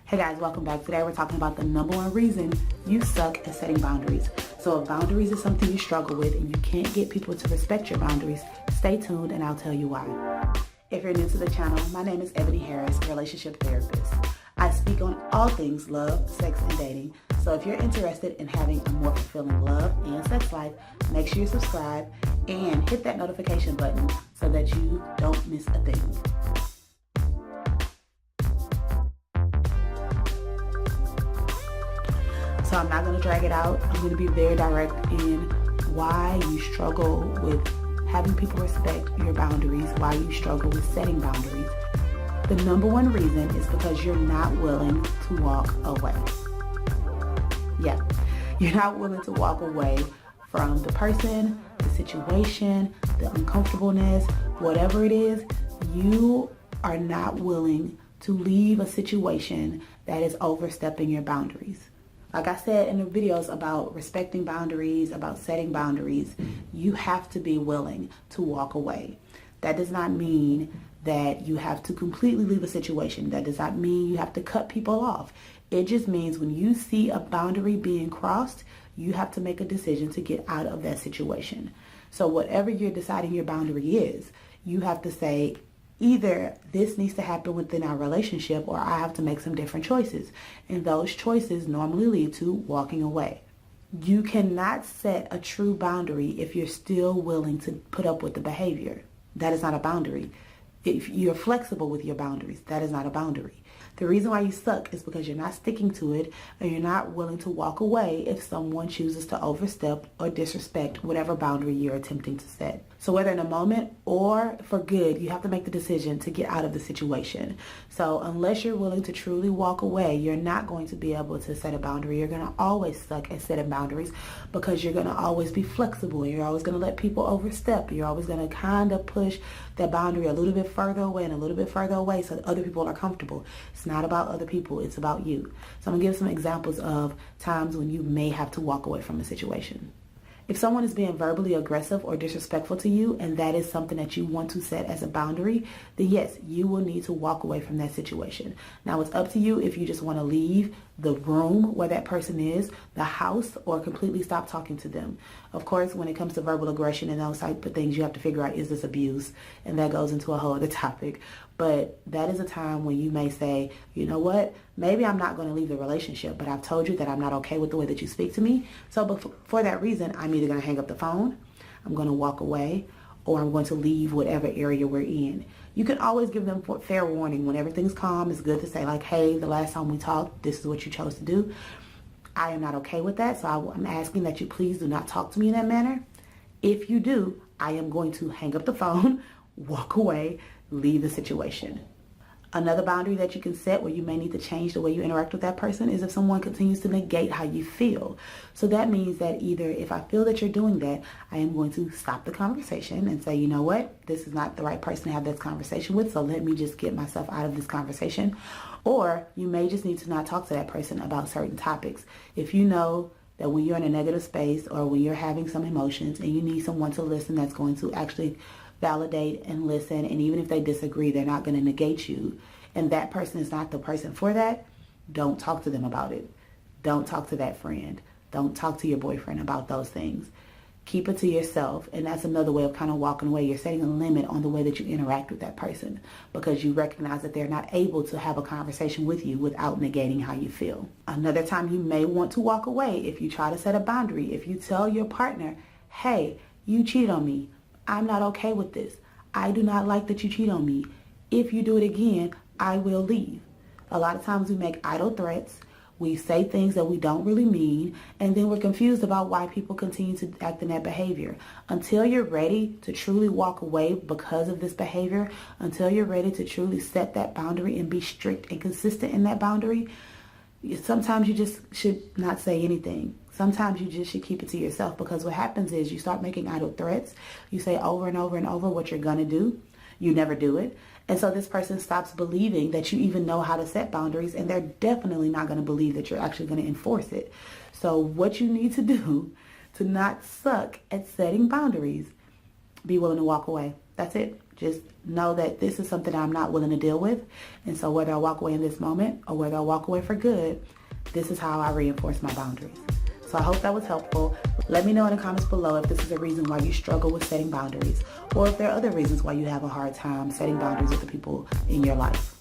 Hey guys, welcome back. Today we're talking about the number one reason you suck at setting boundaries. So if boundaries is something you struggle with and you can't get people to respect your boundaries, stay tuned and I'll tell you why. If you're new to the channel, my name is Eboni Harris, relationship therapist. I speak on all things love, sex, and dating. So if you're interested in having a more fulfilling love and sex life, make sure you subscribe and hit that notification button so that you don't miss a thing. So I'm not going to drag it out. I'm going to be very direct in why you struggle with having people respect your boundaries, why you struggle with setting boundaries. The number one reason is because you're not willing to walk away. Yeah, you're not willing to walk away from the person, the situation, the uncomfortableness, whatever it is. You are not willing to leave a situation that is overstepping your boundaries. Like I said in the videos about respecting boundaries, about setting boundaries, you have to be willing to walk away. That does not mean that you have to completely leave a situation. That does not mean you have to cut people off. It just means when you see a boundary being crossed, you have to make a decision to get out of that situation. So whatever you're deciding your boundary is, you have to say, either this needs to happen within our relationship or I have to make some different choices. And those choices normally lead to walking away. You cannot set a true boundary if you're still willing to put up with the behavior. That is not a boundary. If you're flexible with your boundaries, that is not a boundary. The reason why you suck is because you're not sticking to it and you're not willing to walk away if someone chooses to overstep or disrespect whatever boundary you're attempting to set. So whether in a moment or for good, you have to make the decision to get out of the situation. So unless you're willing to truly walk away, you're not going to be able to set a boundary. You're going to always suck at setting boundaries because you're going to always be flexible. You're always going to let people overstep. You're always going to kind of push that boundary a little bit further away and a little bit further away so that other people are comfortable. It's not about other people, it's about you. So I'm going to give some examples of times when you may have to walk away from a situation. If someone is being verbally aggressive or disrespectful to you and that is something that you want to set as a boundary, then yes, you will need to walk away from that situation. Now it's up to you if you just want to leave the room where that person is, the house, or completely stop talking to them. Of course, when it comes to verbal aggression and those type of things, you have to figure out, is this abuse? And that goes into a whole other topic. But that is a time when you may say, you know what, maybe I'm not going to leave the relationship, but I've told you that I'm not okay with the way that you speak to me. So for that reason, I'm either going to hang up the phone, I'm going to walk away, or I'm going to leave whatever area we're in. You can always give them fair warning. When everything's calm, it's good to say like, hey, the last time we talked, this is what you chose to do. I am not okay with that, so I'm asking that you please do not talk to me in that manner. If you do, I am going to hang up the phone, walk away, leave the situation. Another boundary that you can set where you may need to change the way you interact with that person is if someone continues to negate how you feel. So that means that either if I feel that you're doing that, I am going to stop the conversation and say, you know what, this is not the right person to have this conversation with, so let me just get myself out of this conversation. Or you may just need to not talk to that person about certain topics. If you know that when you're in a negative space or when you're having some emotions and you need someone to listen that's going to actually validate and listen, and even if they disagree, they're not going to negate you, and that person is not the person for that, don't talk to them about it. Don't talk to that friend. Don't talk to your boyfriend about those things. Keep it to yourself, and that's another way of kind of walking away. You're setting a limit on the way that you interact with that person because you recognize that they're not able to have a conversation with you without negating how you feel. Another time you may want to walk away if you try to set a boundary. If you tell your partner, hey, you cheated on me, I'm not okay with this. I do not like that you cheat on me. If you do it again, I will leave. A lot of times we make idle threats. We say things that we don't really mean, and then we're confused about why people continue to act in that behavior. Until you're ready to truly walk away because of this behavior, until you're ready to truly set that boundary and be strict and consistent in that boundary, sometimes you just should not say anything. Sometimes you just should keep it to yourself, because what happens is you start making idle threats. You say over and over and over what you're going to do. You never do it. And so this person stops believing that you even know how to set boundaries, and they're definitely not going to believe that you're actually going to enforce it. So what you need to do to not suck at setting boundaries, be willing to walk away. That's it. Just know that this is something I'm not willing to deal with. And so whether I walk away in this moment or whether I walk away for good, this is how I reinforce my boundaries. So I hope that was helpful. Let me know in the comments below if this is a reason why you struggle with setting boundaries, or if there are other reasons why you have a hard time setting boundaries with the people in your life.